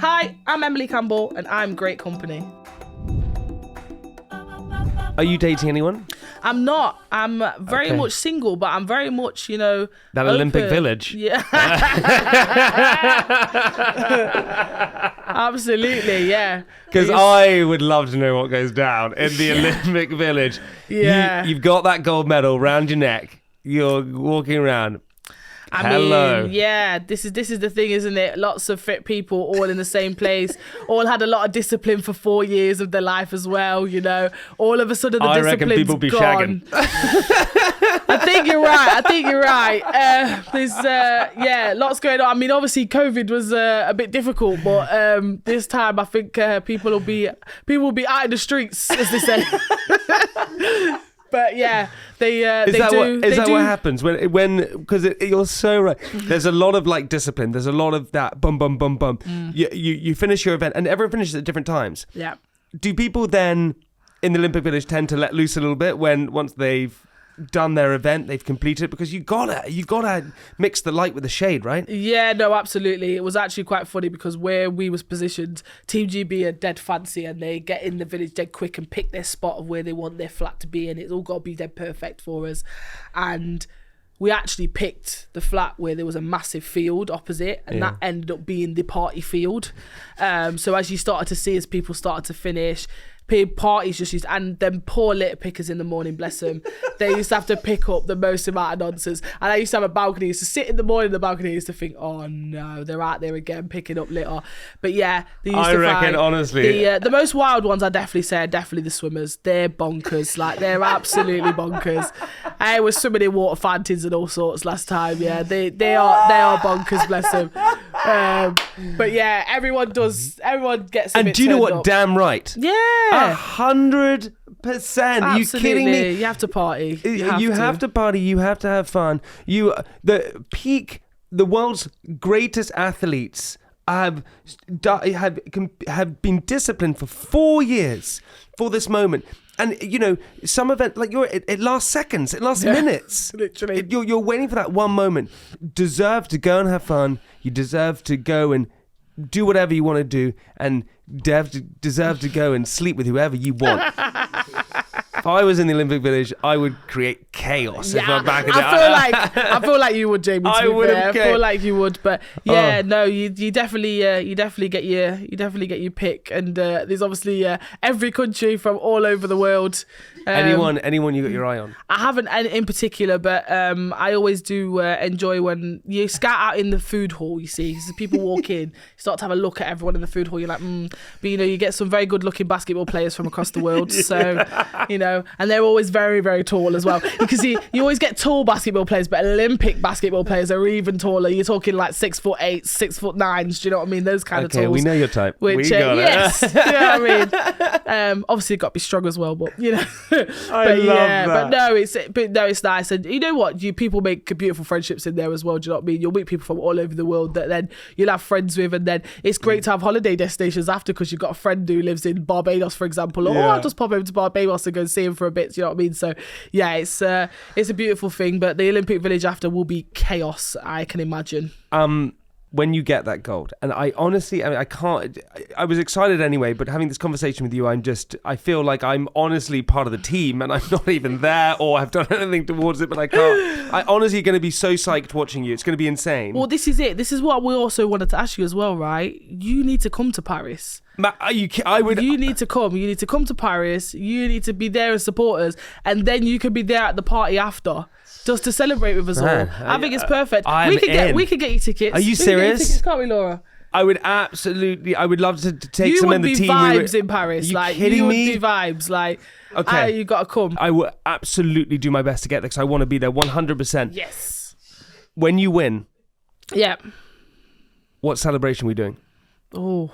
Hi, I'm Emily Campbell and I'm great company. Are you dating anyone? I'm not. I'm very much single, but I'm very much, that open. Olympic Village. Yeah. Absolutely, yeah. Because I would love to know what goes down in the Olympic Village. Yeah. You've got that gold medal round your neck. You're walking around. I mean, yeah, this is the thing, isn't it? Lots of fit people all in the same place, all had a lot of discipline for 4 years of their life as well, All of a sudden the discipline's gone. I reckon people be shagging. I think you're right. There's, lots going on. I mean, obviously COVID was a bit difficult, but this time I think people will be out in the streets, as they say. But yeah, Is that what happens when? Because you're so right. There's a lot of discipline. There's a lot of that bum. You finish your event, and everyone finishes at different times. Yeah. Do people then in the Olympic Village tend to let loose a little bit once they've done their event, they've completed it? Because you gotta mix the light with the shade, right? Yeah, no, absolutely. It was actually quite funny because where we was positioned, Team GB are dead fancy and they get in the village dead quick and pick their spot of where they want their flat to be, and it's all got to be dead perfect for us. And we actually picked the flat where there was a massive field opposite, and that ended up being the party field. So as you started to see, as people started to finish, parties just used, and them poor litter pickers in the morning, bless them, they used to have to pick up the most amount of nonsense. And I used to have a balcony, I used to sit in the morning in the balcony, I used to think, oh no, they're out there again picking up litter. But yeah, they used honestly, the most wild ones, I definitely say, are definitely the swimmers. They're bonkers, they're absolutely bonkers. I was swimming in water fountains and all sorts last time. Yeah, they are bonkers, bless them. But yeah, everyone gets a bit. And do you know what? Up. Damn right. Yeah. 100%. Are you kidding me? You have to party. You have to party. You have to have fun. The world's greatest athletes have been disciplined for 4 years for this moment. And, some event, it lasts seconds, it lasts minutes. Literally. You're waiting for that one moment. Deserve to go and have fun. You deserve to go and do whatever you want to do, and deserve to go and sleep with whoever you want. If I was in the Olympic Village, I would create chaos. Yeah, if I'm back in I feel like you would, Jamie. I feel like you would, but yeah, no, you definitely get your pick, and there's obviously every country from all over the world. Anyone you got your eye on? I haven't in particular, but I always do enjoy when you scout out in the food hall. You see, so people walk in, you start to have a look at everyone in the food hall. You're like, but you get some very good-looking basketball players from across the world. So, and they're always very, very tall as well. Because you always get tall basketball players, but Olympic basketball players are even taller. You're talking 6'8", 6'9". Do you know what I mean? Those kind of talls. Okay, we know your type. Which, we got yes, it. you know what I mean. Obviously, got to be strong as well, but I love that. But no, it's nice, and you know what? People make beautiful friendships in there as well. Do you know what I mean? You'll meet people from all over the world that then you'll have friends with, and then it's great to have holiday destinations after, because you've got a friend who lives in Barbados, for example. Or I'll just pop over to Barbados and go and see him for a bit. Do you know what I mean? So yeah, it's a beautiful thing. But the Olympic Village after will be chaos, I can imagine. When you get that gold, and I honestly, I can't, I was excited anyway, but having this conversation with you, I feel like I'm honestly part of the team, and I'm not even there or have done anything towards it, but I can't. I honestly going to be so psyched watching you. It's going to be insane. Well, this is it. This is what we also wanted to ask you as well, right? You need to come to Paris. You need to come. You need to come to Paris. You need to be there and support us, and then you can be there at the party after, just to celebrate with us all. I think it's perfect. We could get you tickets. Are you serious? Tickets, can't we, Laura? I would love to take some in the team. You would be vibes in Paris. Are you kidding me? You would be vibes. Okay. You got to come. I will absolutely do my best to get there, because I want to be there 100%. Yes. When you win. Yeah. What celebration are we doing? Oh.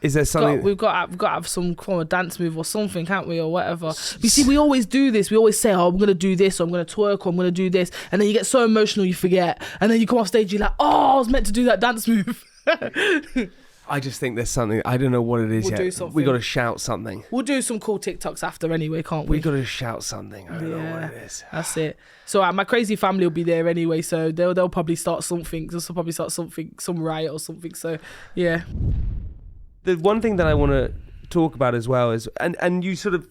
Is there something? We've got to have some form of dance move or something, can't we, or whatever. You see, we always do this. We always say, "Oh, I'm gonna do this, or I'm gonna twerk, or I'm gonna do this," and then you get so emotional, you forget, and then you come off stage, you're like, "Oh, I was meant to do that dance move." I just think there's something. I don't know what it is yet. Do something. We got to shout something. We'll do some cool TikToks after anyway, can't we? We got to shout something. I don't know what it is. That's it. So my crazy family will be there anyway, so they'll probably start something. They'll probably start something, some riot or something. So yeah. the one thing that I want to talk about as well is, and you sort of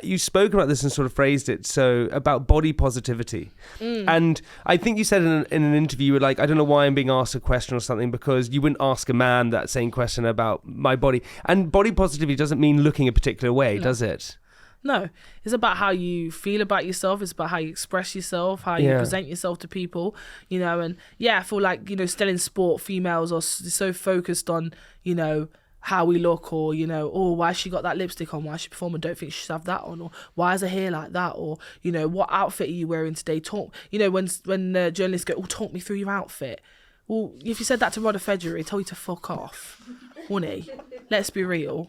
you spoke about this and sort of phrased it so about body positivity, and I think you said in an interview, you were like, I don't know why I'm being asked a question or something, because you wouldn't ask a man that same question about my body. And body positivity doesn't mean looking a particular way, does it? No, it's about how you feel about yourself. It's about how you express yourself, how you present yourself to people, you know. And yeah, I feel like, you know, still in sport, females are so focused on, you know, how we look, or, you know, oh, why she got that lipstick on, why she performing, don't think she should have that on, or why is her hair like that, or, you know, what outfit are you wearing today? Talk, you know, when journalists go, oh, talk me through your outfit. Well, if you said that to Rod Federer, he'd tell you to fuck off, wouldn't he? Let's be real.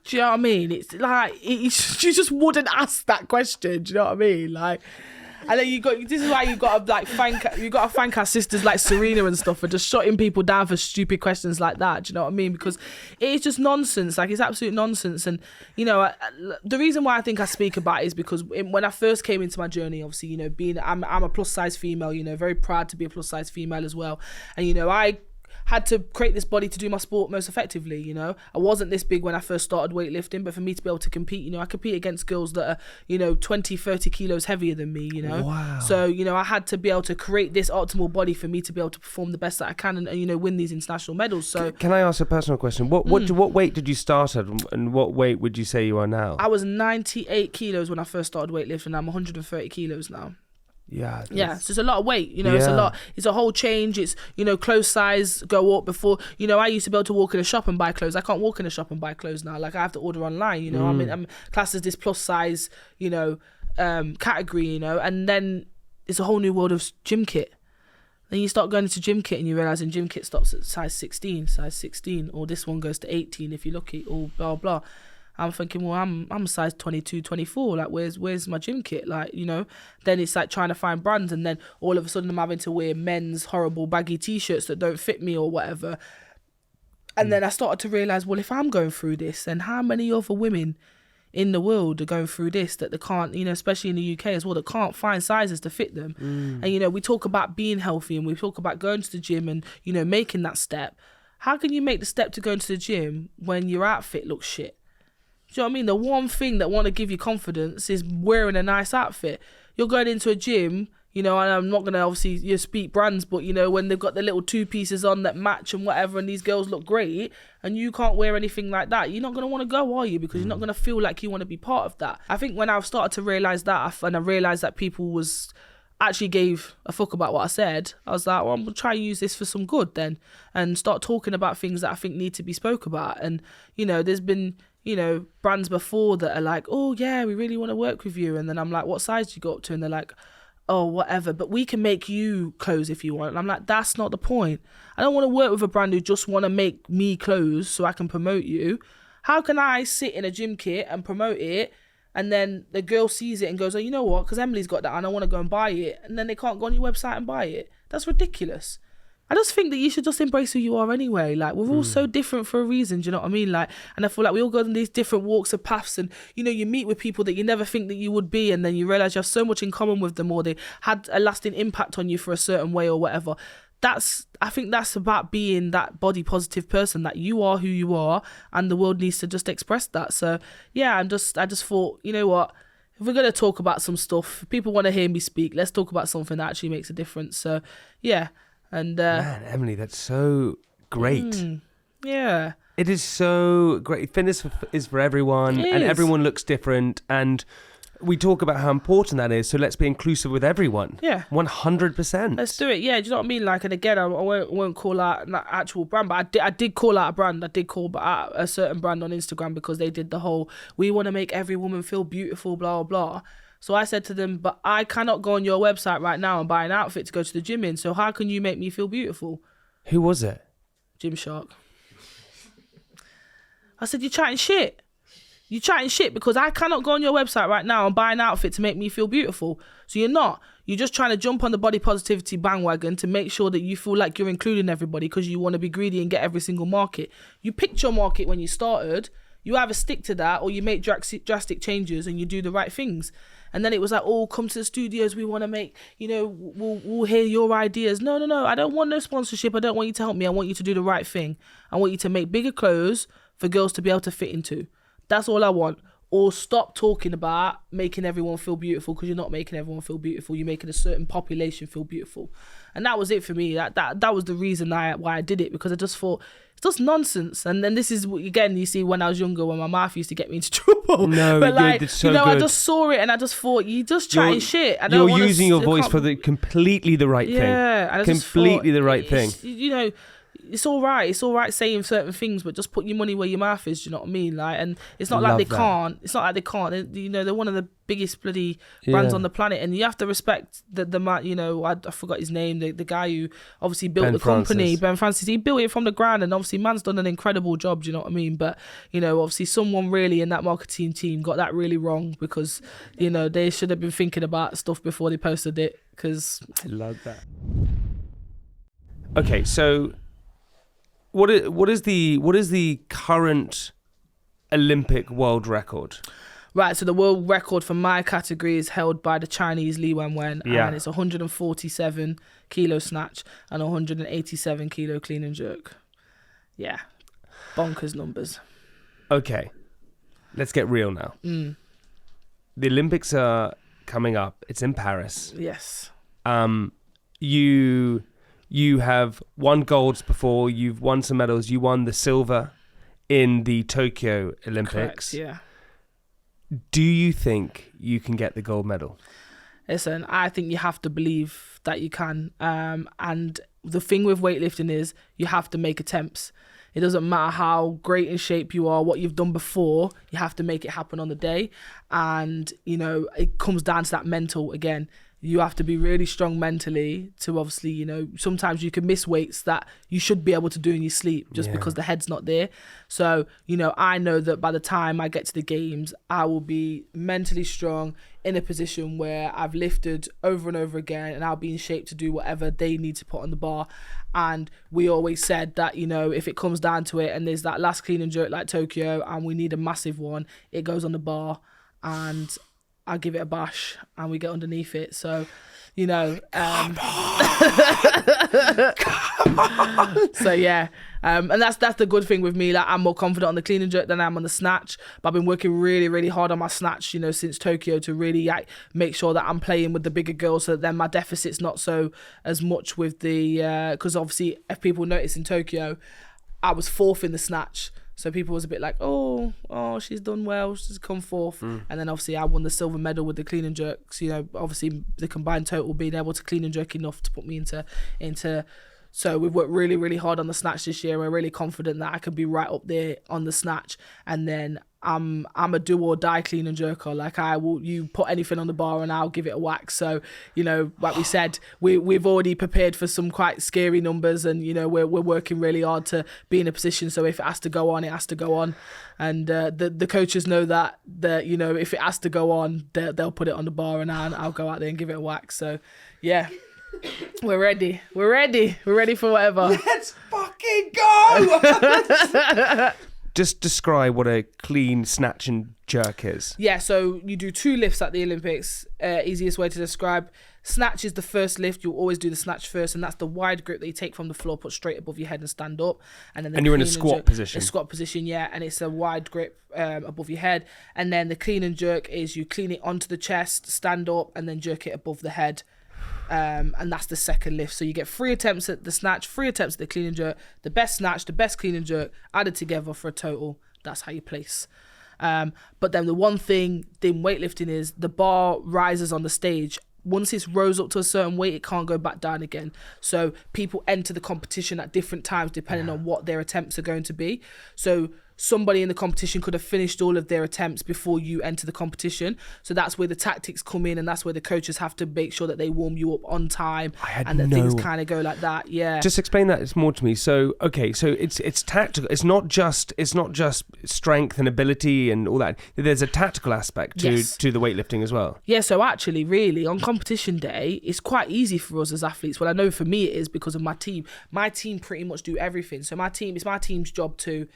Do you know what I mean? It's like, you just wouldn't ask that question. Do you know what I mean? Like, and then this is why you got to thank our sisters like Serena and stuff for just shutting people down for stupid questions like that. Do you know what I mean? Because it is just nonsense. Like, it's absolute nonsense. And, you know, the reason why I think I speak about it is because when I first came into my journey, obviously, you know, I'm a plus size female, you know, very proud to be a plus size female as well. And, you know, I had to create this body to do my sport most effectively, you know. I wasn't this big when I first started weightlifting, but for me to be able to compete, you know, I compete against girls that are, you know, 20, 30 kilos heavier than me, you know. Wow. So, you know, I had to be able to create this optimal body for me to be able to perform the best that I can and you know, win these international medals. So, can I ask a personal question? What weight did you start at, and what weight would you say you are now? I was 98 kilos when I first started weightlifting. I'm 130 kilos now. Yeah, so it's a lot of weight, you know. It's a lot, it's a whole change. It's, you know, clothes size go up. Before, you know, I used to be able to walk in a shop and buy clothes. I can't walk in a shop and buy clothes now. Like, I have to order online, you know. I'm classed as this plus size, you know, category, you know. And then it's a whole new world of gym kit. Then you start going into gym kit and you realise in gym kit stops at size 16, or this one goes to 18 if you're lucky, or blah blah. I'm thinking, well, I'm size 22, 24. Like, where's my gym kit? Like, you know, then it's like trying to find brands, and then all of a sudden I'm having to wear men's horrible baggy t-shirts that don't fit me or whatever. And then I started to realise, well, if I'm going through this, then how many other women in the world are going through this that they can't, you know, especially in the UK as well, that can't find sizes to fit them. And, you know, we talk about being healthy and we talk about going to the gym and, you know, making that step. How can you make the step to going to the gym when your outfit looks shit? Do you know what I mean? The one thing that want to give you confidence is wearing a nice outfit. You're going into a gym, you know, and I'm not going to obviously speak brands, but, you know, when they've got the little two pieces on that match and whatever, and these girls look great, and you can't wear anything like that, you're not going to want to go, are you? Because you're not going to feel like you want to be part of that. I think when I've started to realise that, and I realised that people actually gave a fuck about what I said, I was like, well, I'm going to try and use this for some good then, and start talking about things that I think need to be spoke about. And, you know, there's been, you know, brands before that are like, oh yeah, we really want to work with you. And then I'm like, what size do you go up to? And they're like, oh, whatever, but we can make you clothes if you want. And I'm like, that's not the point. I don't want to work with a brand who just want to make me clothes so I can promote you. How can I sit in a gym kit and promote it, and then the girl sees it and goes, oh, you know what, because Emily's got that and I want to go and buy it, and then they can't go on your website and buy it? That's ridiculous. I just think that you should just embrace who you are anyway. Like, we're all so different for a reason, do you know what I mean? Like, and I feel like we all go on these different walks of paths, and, you know, you meet with people that you never think that you would be, and then you realise you have so much in common with them, or they had a lasting impact on you for a certain way or whatever. I think that's about being that body positive person, that you are who you are, and the world needs to just express that. So yeah, I just thought, you know what, if we're going to talk about some stuff, if people want to hear me speak, let's talk about something that actually makes a difference. So yeah. And man, Emily, that's so great. Yeah, it is so great. Fitness is for everyone, and everyone looks different, and we talk about how important that is. So let's be inclusive with everyone. Yeah, 100%. Let's do it. Yeah, do you know what I mean? Like, and again, I won't call out an actual brand, but I did call out a brand. I did call out a certain brand on Instagram, because they did the whole, we want to make every woman feel beautiful, blah blah. So I said to them, but I cannot go on your website right now and buy an outfit to go to the gym in. So how can you make me feel beautiful? Who was it? Gymshark. I said, you're chatting shit. You're chatting shit, because I cannot go on your website right now and buy an outfit to make me feel beautiful. So you're not. You're just trying to jump on the body positivity bandwagon to make sure that you feel like you're including everybody, because you want to be greedy and get every single market. You picked your market when you started. You either stick to that or you make drastic changes and you do the right things. And then it was like, oh, come to the studios, we want to make, we'll hear your ideas. No, I don't want no sponsorship. I don't want you to help me. I want you to do the right thing. I want you to make bigger clothes for girls to be able to fit into. That's all I want. Or stop talking about making everyone feel beautiful, because you're not making everyone feel beautiful. You're making a certain population feel beautiful. And that was it for me. That was the reason why I did it, because I just thought, it's just nonsense. And then this is, again, you see, when I was younger, when my mouth used to get me into trouble. No, but like, it's so good. I just saw it and I just thought, you just chatting shit. You're using your voice for completely the right thing. Yeah. And completely the right thing. It's all right. It's all right saying certain things, but just put your money where your mouth is. Do you know what I mean? Like, and it's not like they can't. It's not like they can't. They're one of the biggest bloody brands on the planet, and you have to respect the man. I forgot his name. The guy who obviously built the company, Ben Francis. He built it from the ground, and obviously man's done an incredible job. Do you know what I mean? But obviously someone really in that marketing team got that really wrong, because they should have been thinking about stuff before they posted it. Because I love that. Okay, so. What is the current Olympic world record? Right, so the world record for my category is held by the Chinese Li Wenwen, and it's 147 kilo snatch and 187 kilo clean and jerk. Yeah, bonkers numbers. Okay, let's get real now. The Olympics are coming up. It's in Paris. Yes. You have won golds before. You've won some medals. You won the silver in the Tokyo Olympics. Correct, yeah. Do you think you can get the gold medal? Listen, I think you have to believe that you can. And the thing with weightlifting is you have to make attempts. It doesn't matter how great in shape you are, what you've done before, you have to make it happen on the day. And, it comes down to that mental again. You have to be really strong mentally to obviously, sometimes you can miss weights that you should be able to do in your sleep just because the head's not there. So, I know that by the time I get to the games, I will be mentally strong in a position where I've lifted over and over again, and I'll be in shape to do whatever they need to put on the bar. And we always said that, if it comes down to it and there's that last clean and jerk like Tokyo and we need a massive one, it goes on the bar and I give it a bash and we get underneath it. So, Come on. So yeah, and that's the good thing with me. Like, I'm more confident on the clean and jerk than I am on the snatch. But I've been working really, really hard on my snatch, since Tokyo, to really make sure that I'm playing with the bigger girls, so that then my deficit's not so as much with the because obviously if people notice in Tokyo, I was fourth in the snatch. So people was a bit like, oh, she's done well, she's come fourth. And then obviously I won the silver medal with the clean and jerks, obviously the combined total being able to clean and jerk enough to put me into. So we've worked really, really hard on the snatch this year. We're really confident that I could be right up there on the snatch. And then I'm a do or die clean and jerker. Like, you put anything on the bar and I'll give it a whack. So, like we said, we've already prepared for some quite scary numbers, and, we're working really hard to be in a position. So if it has to go on, it has to go on. And the coaches know that if it has to go on, they'll put it on the bar and I'll go out there and give it a whack. So, yeah. We're ready for whatever. Let's fucking go. Just describe what a clean snatch and jerk is. Yeah, so you do 2 lifts at the Olympics. Easiest way to describe. Snatch is the first lift. You'll always do the snatch first, and that's the wide grip that you take from the floor, put straight above your head and stand up. And then you're in a squat position. A squat position, yeah, and it's a wide grip above your head. And then the clean and jerk is you clean it onto the chest, stand up, and then jerk it above the head. And that's the second lift. So you get 3 attempts at the snatch, 3 attempts at the clean and jerk, the best snatch, the best clean and jerk added together for a total. That's how you place. But then the one thing in weightlifting is the bar rises on the stage. Once it's rose up to a certain weight, it can't go back down again. So people enter the competition at different times depending on what their attempts are going to be. So somebody in the competition could have finished all of their attempts before you enter the competition. So that's where the tactics come in, and that's where the coaches have to make sure that they warm you up on time and that things kind of go like that. Yeah. Just explain that more to me. So it's tactical. It's not just strength and ability and all that. There's a tactical aspect to the weightlifting as well. Yeah, so actually really on competition day, it's quite easy for us as athletes. Well, I know for me it is because of my team. My team pretty much do everything. So it's my team's job to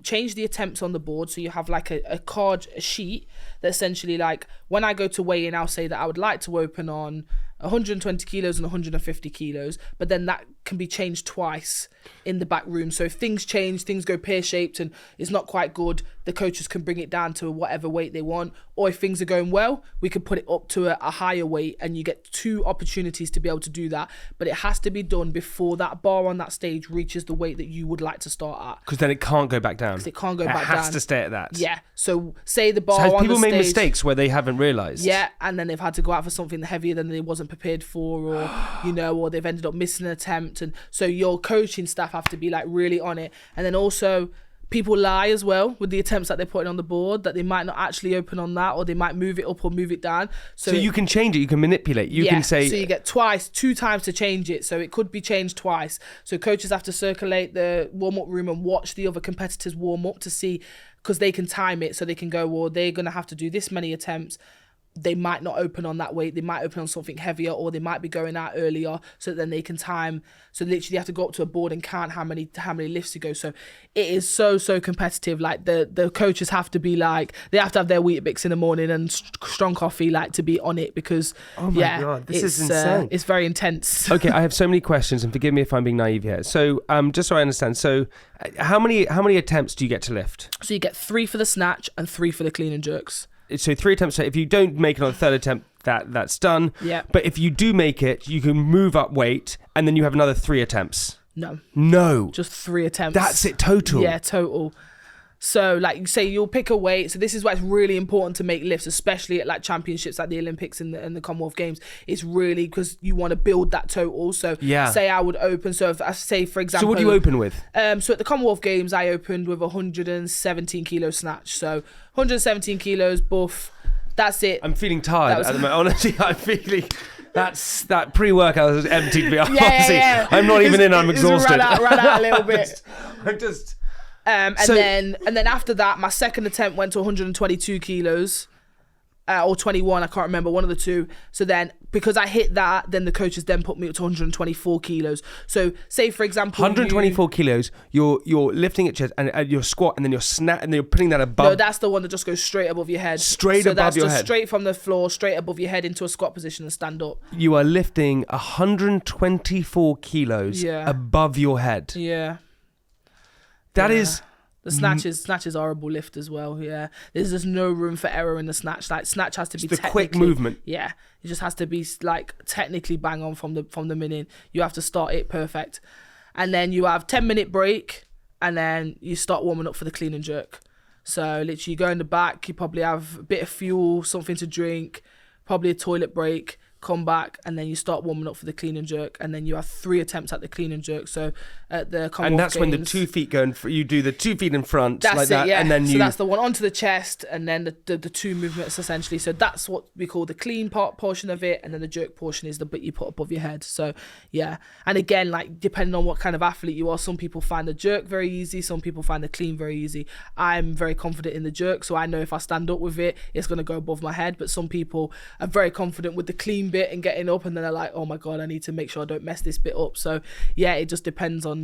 change the attempts on the board. So you have like a card, a sheet that essentially, like, when I go to weigh in, I'll say that I would like to open on 120 kilos and 150 kilos, but then that can be changed twice in the back room. So if things change, things go pear-shaped and it's not quite good, the coaches can bring it down to whatever weight they want. Or if things are going well, we can put it up to a higher weight, and you get 2 opportunities to be able to do that. But it has to be done before that bar on that stage reaches the weight that you would like to start at. Because then it can't go back down. Because it can't go back down. It has to stay at that. Yeah. So say the bar So have on people the made stage, mistakes where they haven't realised? yeah, and then they've had to go out for something heavier than they wasn't prepared for, or or they've ended up missing an attempt. And so your coaching staff have to be like really on it. And then also people lie as well with the attempts that they're putting on the board, that they might not actually open on that, or they might move it up or move it down. So you can change it, you can manipulate, you can say... So you get 2 times to change it, so it could be changed twice. So coaches have to circulate the warm-up room and watch the other competitors warm up to see, because they can time it, so they can go, well, they're going to have to do this many attempts. They might not open on that weight, they might open on something heavier, or they might be going out earlier, so that then they can time. So literally you have to go up to a board and count how many lifts to go. So it is so competitive. Like the coaches have to be like, they have to have their Weetabix in the morning and strong coffee, like, to be on it, because oh my God, this is insane. It's very intense. Okay, I have so many questions, and forgive me if I'm being naive here. So just so I understand, so how many attempts do you get to lift? So you get 3 for the snatch and 3 for the clean and jerks. So 3 attempts. So if you don't make it on the 3rd attempt, that's done. Yeah. But if you do make it, you can move up weight, and then you have another 3 attempts. No. Just 3 attempts. That's it total. Yeah, total. So like you say, you'll pick a weight. So this is why it's really important to make lifts, especially at like championships, like the Olympics and the Commonwealth Games. It's really because you want to build that total. So say I would open. So if I say, for example, so what do you open with? So at the Commonwealth Games, I opened with 117 kilo snatch. So 117 kilos, buff. That's it. I'm feeling tired at the moment. Honestly, I'm feeling... That pre-workout was empty, to be honest. Yeah. I'm not even in. I'm exhausted. Ran out a little bit. I'm just. And then after that, my second attempt went to 122 kilos, or 21. I can't remember, one of the two. So then, because I hit that, then the coaches then put me up to 124 kilos. So say, for example, 124 kilos. You're lifting at chest and your squat, and then you're and then you're putting that above. No, that's the one that just goes straight above your head. Above your head. So that's just straight from the floor, straight above your head into a squat position and stand up. You are lifting 124 kilos above your head. Yeah. That is... The snatch is horrible lift as well. Yeah, there's just no room for error in the snatch. Like snatch has to be the quick movement. Yeah, it just has to be like technically bang on from the minute. You have to start it perfect, and then you have 10-minute break, and then you start warming up for the clean and jerk. So literally, you go in the back. You probably have a bit of fuel, something to drink, probably a toilet break. Come back, and then you start warming up for the clean and jerk, and then you have 3 attempts at the clean and jerk. So at the Commonwealth and that's Games, when the 2 feet go in. You do the 2 feet in front, that's like it, that, yeah. and then so that's the one onto the chest, and then the 2 movements essentially. So that's what we call the clean portion of it, and then the jerk portion is the bit you put above your head. So yeah, and again, like depending on what kind of athlete you are, some people find the jerk very easy, some people find the clean very easy. I'm very confident in the jerk, so I know if I stand up with it, it's gonna go above my head. But some people are very confident with the clean bit and getting up, and then they're like, oh my God, I need to make sure I don't mess this bit up. So yeah, it just depends on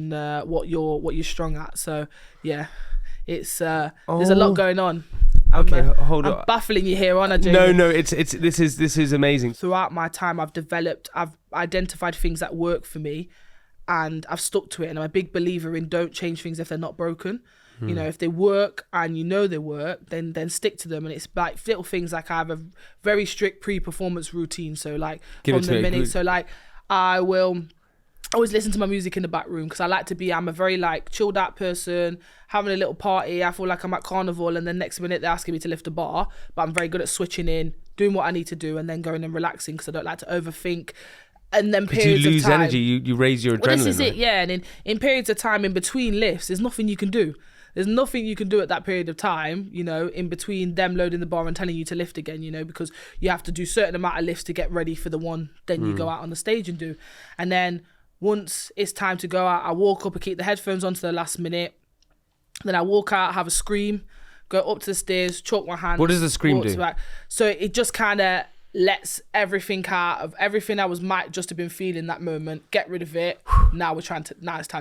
what you're strong at. So yeah, it's there's a lot going on. Okay, hold on. I'm baffling you here, aren't I, Jamie? No, this is amazing. Throughout my time, I've identified things that work for me, and I've stuck to it. And I'm a big believer in don't change things if they're not broken. You know, if they work and you know they work, then stick to them. And it's like little things, like I have a very strict pre-performance routine. So like so like I will always listen to my music in the back room, because I'm a very like chilled out person, having a little party. I feel like I'm at carnival, and then next minute they're asking me to lift a bar, but I'm very good at switching in, doing what I need to do, and then going and relaxing, because I don't like to overthink. And then periods you lose of time, energy, you raise your adrenaline. Well, this is it, yeah. And in periods of time in between lifts, there's nothing you can do. There's nothing you can do at that period of time, you know, in between them loading the bar and telling you to lift again, you know, because you have to do certain amount of lifts to get ready for the one. Then you go out on the stage and do. And then once it's time to go out, I walk up and keep the headphones on to the last minute. Then I walk out, have a scream, go up to the stairs, chalk my hands. What does the scream do? Back. So it just kind of lets everything out of everything I might just have been feeling that moment, get rid of it. Now it's time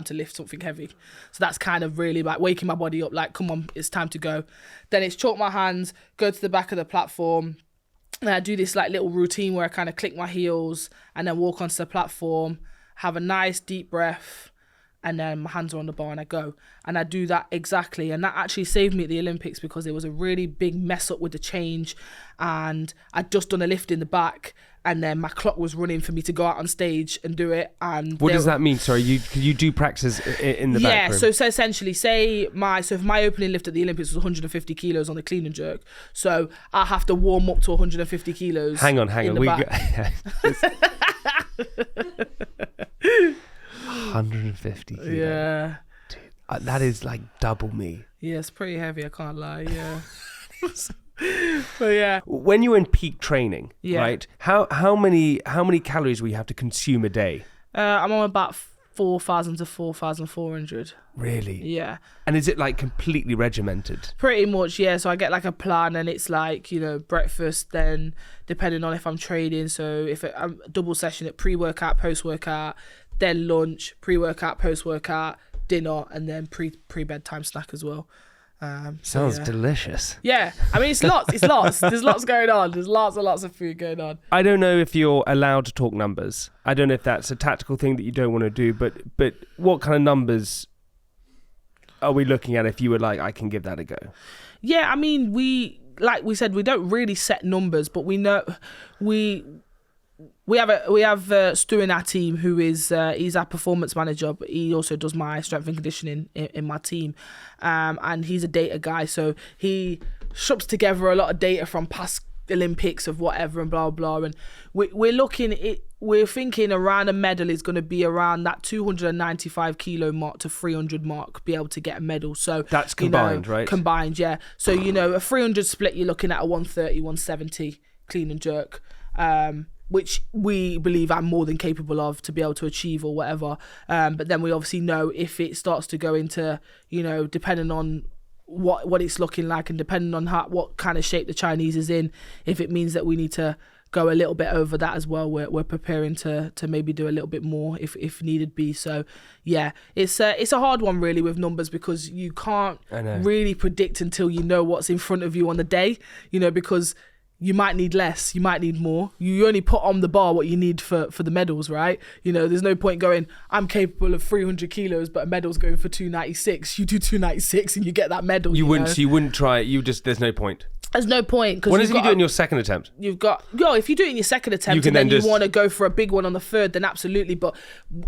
to lift something heavy. So that's kind of really like waking my body up, like, come on, it's time to go. Then it's chalk my hands, go to the back of the platform, and I do this like little routine where I kind of click my heels and then walk onto the platform, have a nice deep breath, and then my hands are on the bar and I go. And I do that exactly. And that actually saved me at the Olympics because there was a really big mess up with the change. And I'd just done a lift in the back and then my clock was running for me to go out on stage and do it. And what does that mean? Sorry, you do practice in the back room? Yeah, so essentially, if my opening lift at the Olympics was 150 kilos on the clean and jerk. So I have to warm up to 150 kilos. Hang on. 150 kilos. Yeah. Dude, that is like double me. Yeah, it's pretty heavy, I can't lie, yeah. But yeah. When you're in peak training, yeah. right, how many calories will you have to consume a day? I'm on about 4,000 to 4,400. Really? Yeah. And is it like completely regimented? Pretty much, yeah. So I get like a plan and it's like, breakfast, then depending on if I'm training. So if I'm double session at pre-workout, post-workout, then lunch, pre-workout, post-workout, dinner, and then pre-bedtime snack as well. Sounds delicious. Yeah, I mean, it's lots. There's lots going on. There's lots and lots of food going on. I don't know if you're allowed to talk numbers. I don't know if that's a tactical thing that you don't want to do, but what kind of numbers are we looking at if you were like, I can give that a go? Yeah, I mean, like we said, we don't really set numbers, but we know we have Stu in our team who is he's our performance manager, but he also does my strength and conditioning in my team, and he's a data guy, so he shops together a lot of data from past Olympics of whatever and blah blah, and we're thinking around a medal is going to be around that 295 kilo mark to 300 mark, be able to get a medal. So that's combined, right? Combined, yeah. So a 300 split, you're looking at a 130, 170 clean and jerk. Which we believe I'm more than capable of to be able to achieve or whatever. But then we obviously know if it starts to go into, depending on what it's looking like and depending on what kind of shape the Chinese is in, if it means that we need to go a little bit over that as well, we're preparing to maybe do a little bit more if needed be. So yeah, it's a hard one really with numbers because you can't really predict until you know what's in front of you on the day, because you might need less, you might need more. You only put on the bar what you need for the medals, right? There's no point going, I'm capable of 300 kilos, but a medal's going for 296. You do 296 and you get that medal. You wouldn't try it. There's no point. There's no point. What if you do it in your second attempt? If you do it in your second attempt and then you want to go for a big one on the third, then absolutely. But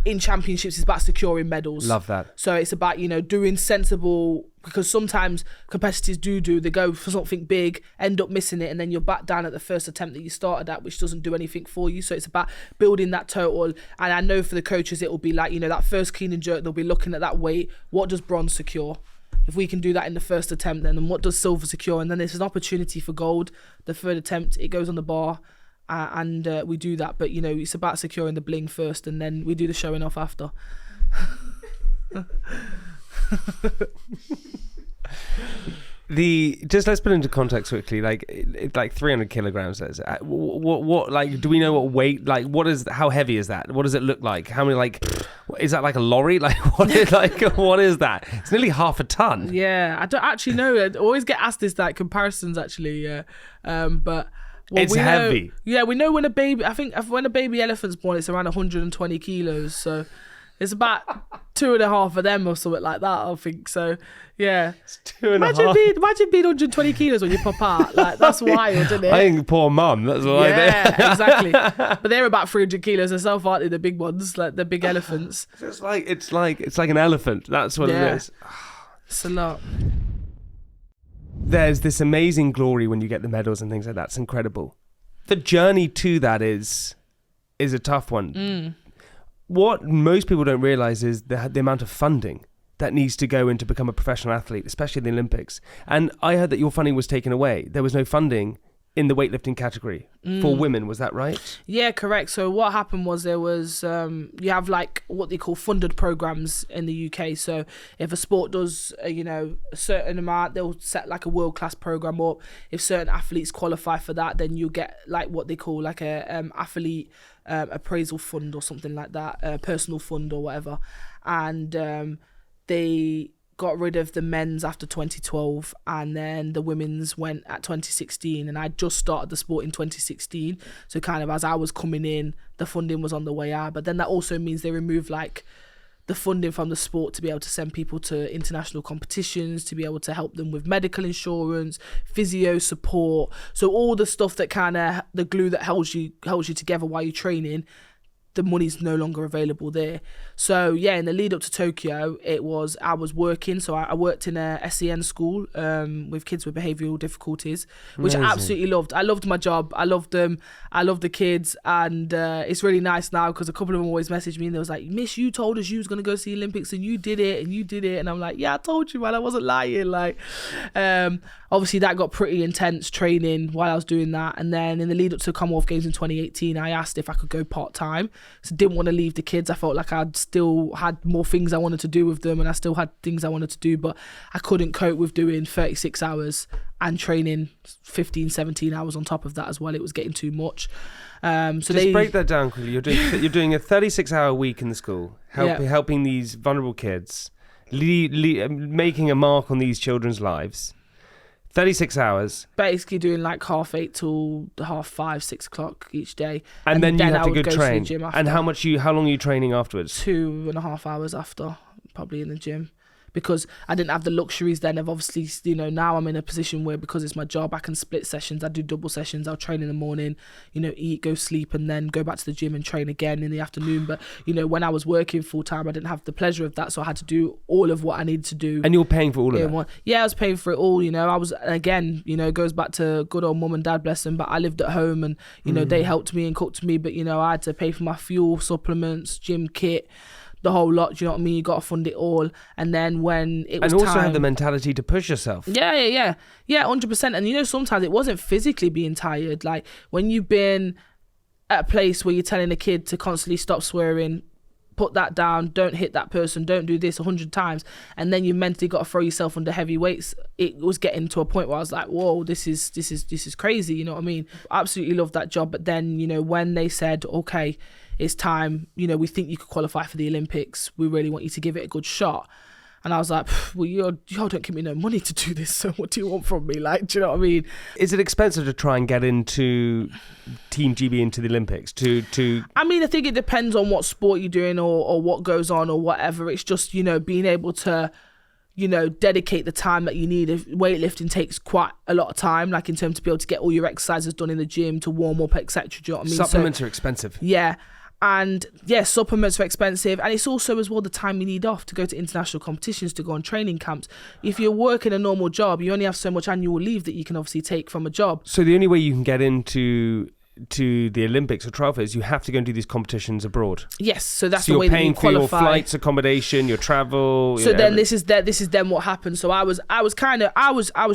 in championships, it's about securing medals. Love that. So it's about, doing sensible, because sometimes competitors they go for something big, end up missing it, and then you're back down at the first attempt that you started at, which doesn't do anything for you. So it's about building that total. And I know for the coaches, it will be like, that first clean and jerk, they'll be looking at that weight. What does bronze secure? If we can do that in the first attempt, then what does silver secure? And then there's an opportunity for gold. The third attempt, it goes on the bar, and we do that. But, it's about securing the bling first, and then we do the showing off after. Let's put it into context quickly. Like 300 kilograms. What do we know what weight? How heavy is that? What does it look like? How many is that like a lorry? What is that? It's nearly half a ton. Yeah, I don't actually know. I always get asked this comparisons actually. Yeah, but. It's heavy. We know when a baby elephant's born, it's around 120 kilos. So. It's about 2.5 of them or something like that, I think. So, yeah. It's 2.5. Imagine being 120 kilos when you pop out. That's wild, isn't it? I think poor mum. That's why. Yeah, exactly. But they're about 300 kilos herself, aren't they? The big ones, like the big elephants. It's like an elephant. That's what it is. It's a lot. There's this amazing glory when you get the medals and things like that. It's incredible. The journey to that is a tough one. Mm. What most people don't realise is the amount of funding that needs to go in to become a professional athlete, especially in the Olympics. And I heard that your funding was taken away. There was no funding in the weightlifting category for women. Was that right? Yeah, correct. So what happened was there was you have like what they call funded programs in the UK. So if a sport does a certain amount, they'll set like a world class program up. If certain athletes qualify for that, then you'll get like what they call like a athlete appraisal fund or something like that, a personal fund or whatever. And they got rid of the men's after 2012, and then the women's went at 2016, and I just started the sport in 2016, so kind of as I was coming in, the funding was on the way out. But then that also means they removed like the funding from the sport to be able to send people to international competitions, to be able to help them with medical insurance, physio support, so all the stuff that kind of the glue that holds you together while you're training. The money's no longer available there. So yeah, in the lead up to Tokyo, I was working. So I worked in a SEN school with kids with behavioural difficulties, which I absolutely loved. I loved my job. I loved them. I loved the kids. And it's really nice now because a couple of them always messaged me and they was like, Miss, you told us you was going to go see the Olympics and you did it. And I'm like, yeah, I told you, man. I wasn't lying. Like, obviously that got pretty intense training while I was doing that. And then in the lead up to the Commonwealth Games in 2018, I asked if I could go part-time. So didn't want to leave the kids. I felt like I'd still had more things I wanted to do with them, and I still had things I wanted to do, but I couldn't cope with doing 36 hours and training 15, 17 hours on top of that as well. It was getting too much. So just break that down quickly. You're doing a 36-hour week in the school, helping these vulnerable kids, making a mark on these children's lives. 36 hours. Basically doing like 8:30 till 5:30, 6 o'clock each day. And then you have to go train. To the gym after. And how long are you training afterwards? 2.5 hours after, probably in the gym. Because I didn't have the luxuries then of obviously, now I'm in a position where because it's my job, I can split sessions. I do double sessions. I'll train in the morning, eat, go sleep, and then go back to the gym and train again in the afternoon. But, when I was working full time, I didn't have the pleasure of that. So I had to do all of what I needed to do. And you're paying for all of that? Yeah, I was paying for it all. I was, again, it goes back to good old mum and dad, bless them. But I lived at home and, they helped me and cooked me. But, I had to pay for my fuel, supplements, gym kit, the whole lot. Do you know what I mean? You got to fund it all. And then when it was and also time, have the mentality to push yourself. Yeah 100%. And sometimes it wasn't physically being tired. Like when you've been at a place where you're telling a kid to constantly stop swearing, put that down, don't hit that person, don't do this 100 times, and then you mentally got to throw yourself under heavy weights. It was getting to a point where I was like, whoa, this is crazy. You know what I mean? I absolutely loved that job. But then when they said, okay, it's time, we think you could qualify for the Olympics, we really want you to give it a good shot. And I was like, well, you don't give me no money to do this, so what do you want from me? Like, do you know what I mean? Is it expensive to try and get into Team GB into the Olympics? I mean, I think it depends on what sport you're doing or what goes on or whatever. It's just, being able to, dedicate the time that you need. If weightlifting takes quite a lot of time, like in terms to be able to get all your exercises done in the gym, to warm up, etc. Do you know what I mean? Supplements are expensive. Yeah. And supplements are expensive, and it's also as well the time you need off to go to international competitions, to go on training camps. If you're working a normal job, you only have so much annual leave that you can obviously take from a job. So the only way you can get into the Olympics or trial phase, you have to go and do these competitions abroad. Yes, so that's the way that you qualify. You're paying for your flights, accommodation, your travel. So then this is then what happened. So I was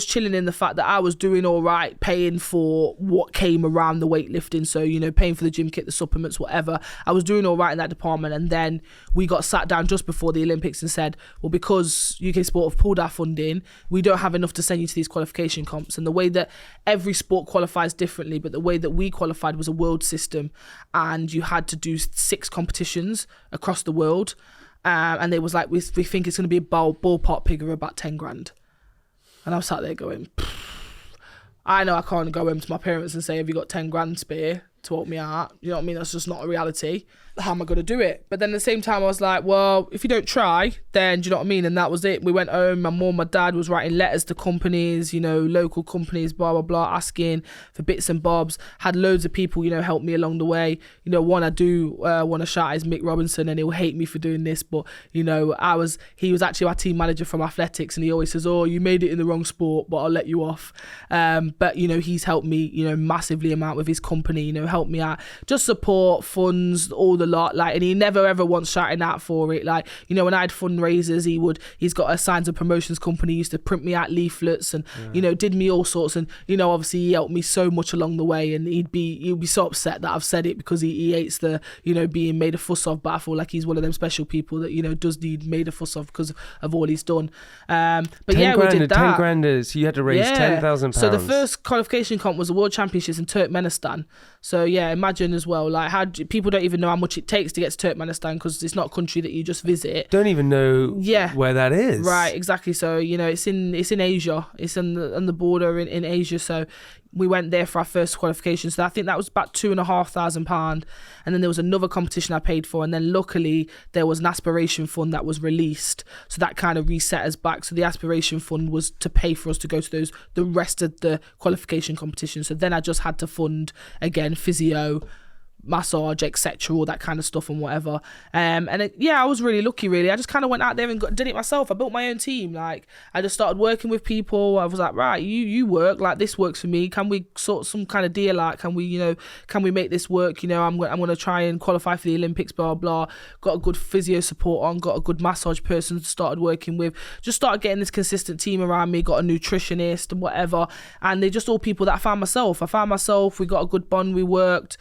chilling in the fact that I was doing all right, paying for what came around the weightlifting. So paying for the gym kit, the supplements, whatever. I was doing all right in that department, and then we got sat down just before the Olympics and said, well, because UK Sport have pulled our funding, we don't have enough to send you to these qualification comps. And the way that every sport qualifies differently, but the way that we qualified was a world system, and you had to do 6 competitions across the world, and they was like, we think it's going to be a ballpark figure of about 10 grand. And I was sat there going, I know I can't go home to my parents and say, have you got 10 grand spare to help me out? You know what I mean? That's just not a reality. How am I going to do it? But then at the same time, I was like, well, if you don't try, then do you know what I mean? And that was it. We went home. My mum, my dad was writing letters to companies, local companies, blah, blah, blah, asking for bits and bobs. Had loads of people, help me along the way. One I do want to shout is Mick Robinson, and he'll hate me for doing this, but, he was actually our team manager from athletics, and he always says, oh, you made it in the wrong sport, but I'll let you off. But, he's helped me, massively amount with his company, helped me out. Just support, funds, all the lot, like, and he never ever once shouting out for it. Like, you know, when I had fundraisers, he's got a signs and promotions company, he used to print me out leaflets and, you know, did me all sorts. And, you know, obviously he helped me so much along the way, and he'd be so upset that I've said it because he hates the, you know, being made a fuss of, but I feel like he's one of them special people that, you know, does need made a fuss of because of all he's done. But yeah, we did that. 10 grand is, you had to raise £10,000. So the first qualification comp was the World Championships in Turkmenistan. So yeah, imagine as well, like, people don't even know how much it takes to get to Turkmenistan because it's not a country that you just visit. Don't even know where that is. Right, exactly. So, you know, it's in Asia. It's on the border in Asia. So we went there for our first qualification. So I think that was about £2,500. And then there was another competition I paid for. And then luckily there was an aspiration fund that was released. So that kind of reset us back. So the aspiration fund was to pay for us to go to the rest of the qualification competition. So then I just had to fund, again, physio, massage, etc., all that kind of stuff and whatever. I was really lucky, really. I just kind of went out there and did it myself. I built my own team. Like, I just started working with people. I was like, right, you work, like, this works for me. Can we sort some kind of deal out? Can we make this work? You know, I'm going to try and qualify for the Olympics, blah, blah. Got a good physio support on, got a good massage person started working with, just started getting this consistent team around me, got a nutritionist and whatever. And they're just all people that I found myself. We got a good bond, we worked.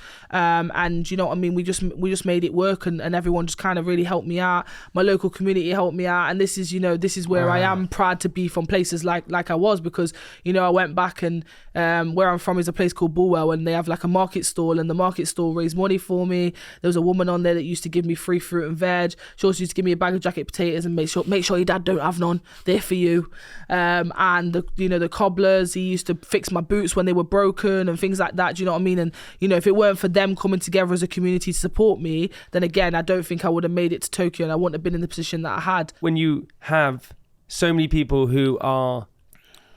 And you know what I mean, we just made it work, and everyone just kind of really helped me out. My local community helped me out, and this is where I am proud to be from places like I was, because, you know, I went back and where I'm from is a place called Bulwell, and they have like a market stall, and the market stall raised money for me. There was a woman on there that used to give me free fruit and veg. She also used to give me a bag of jacket potatoes and make sure your dad don't have none. They're for you. And the cobblers, he used to fix my boots when they were broken and things like that. Do you know what I mean? And, you know, if it weren't for them coming together as a community to support me, then again, I don't think I would have made it to Tokyo, and I wouldn't have been in the position that I had. When you have so many people who are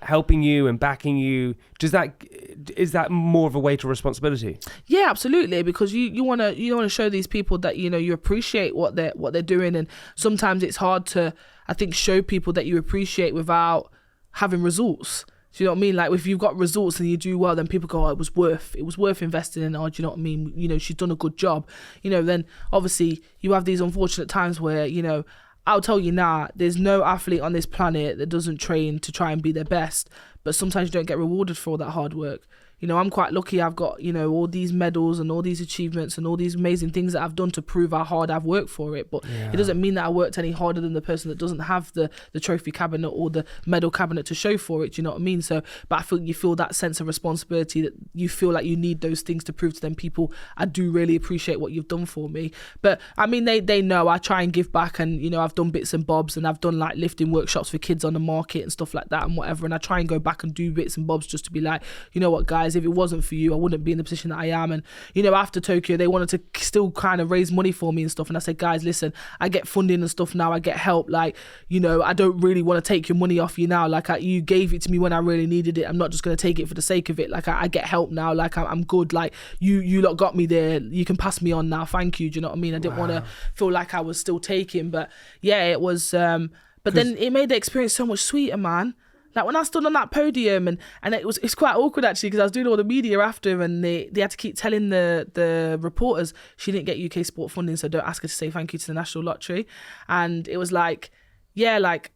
helping you and backing you, is that more of a weight of responsibility? Yeah, absolutely, because you want to show these people that, you know, you appreciate what they're doing, and sometimes it's hard to, I think, show people that you appreciate without having results. Do you know what I mean? Like, if you've got results and you do well, then people go, oh, it was worth investing in. Oh, do you know what I mean? You know, she's done a good job. You know, then obviously you have these unfortunate times where, you know, I'll tell you now, there's no athlete on this planet that doesn't train to try and be their best, but sometimes you don't get rewarded for all that hard work. You know, I'm quite lucky. I've got, you know, all these medals and all these achievements and all these amazing things that I've done to prove how hard I've worked for it. But it doesn't mean that I worked any harder than the person that doesn't have the trophy cabinet or the medal cabinet to show for it. Do you know what I mean? So, but I feel you feel that sense of responsibility, that you feel like you need those things to prove to them people, I do really appreciate what you've done for me. But I mean, they know I try and give back, and, you know, I've done bits and bobs, and I've done like lifting workshops for kids on the market and stuff like that and whatever. And I try and go back and do bits and bobs just to be like, you know what, guys, if it wasn't for you, I wouldn't be in the position that I am. And, you know, after Tokyo, they wanted to still kind of raise money for me and stuff. And I said, guys, listen, I get funding and stuff now. I get help. Like, you know, I don't really want to take your money off you now. Like, you gave it to me when I really needed it. I'm not just going to take it for the sake of it. Like, I get help now. Like, I'm good. Like, you lot got me there. You can pass me on now. Thank you. Do you know what I mean? I didn't want to feel like I was still taking. But yeah, it was. But then it made the experience so much sweeter, man. Like, when I stood on that podium, and it's quite awkward actually, because I was doing all the media after, and they had to keep telling the reporters she didn't get UK sport funding, so don't ask her to say thank you to the National Lottery. And it was like, yeah, like,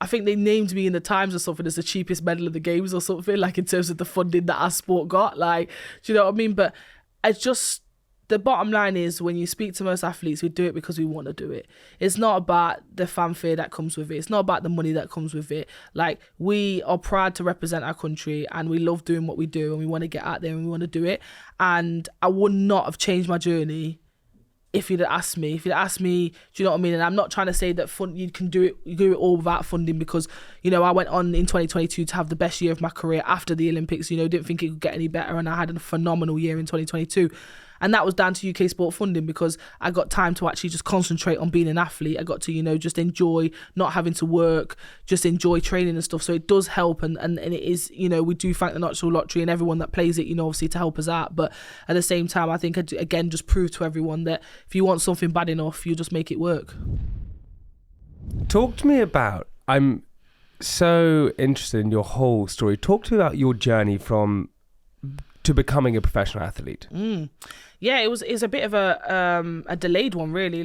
I think they named me in the Times or something as the cheapest medal of the games or something, like, in terms of the funding that our sport got. Like, do you know what I mean? But it's just, the bottom line is, when you speak to most athletes, we do it because we want to do it. It's not about the fanfare that comes with it. It's not about the money that comes with it. Like, we are proud to represent our country, and we love doing what we do, and we want to get out there and we want to do it. And I would not have changed my journey if you'd asked me. Do you know what I mean? And I'm not trying to say that you can do it all without funding, because, you know, I went on in 2022 to have the best year of my career after the Olympics. You know, didn't think it could get any better, and I had a phenomenal year in 2022. And that was down to UK sport funding, because I got time to actually just concentrate on being an athlete. I got to, you know, just enjoy not having to work, just enjoy training and stuff. So it does help. And it is, you know, we do thank the National Lottery and everyone that plays it, you know, obviously to help us out. But at the same time, I think, again, just prove to everyone that if you want something bad enough, you just make it work. Talk to me about, I'm so interested in your whole story. Talk to me about your journey to becoming a professional athlete. yeah, it's a bit of a delayed one, really.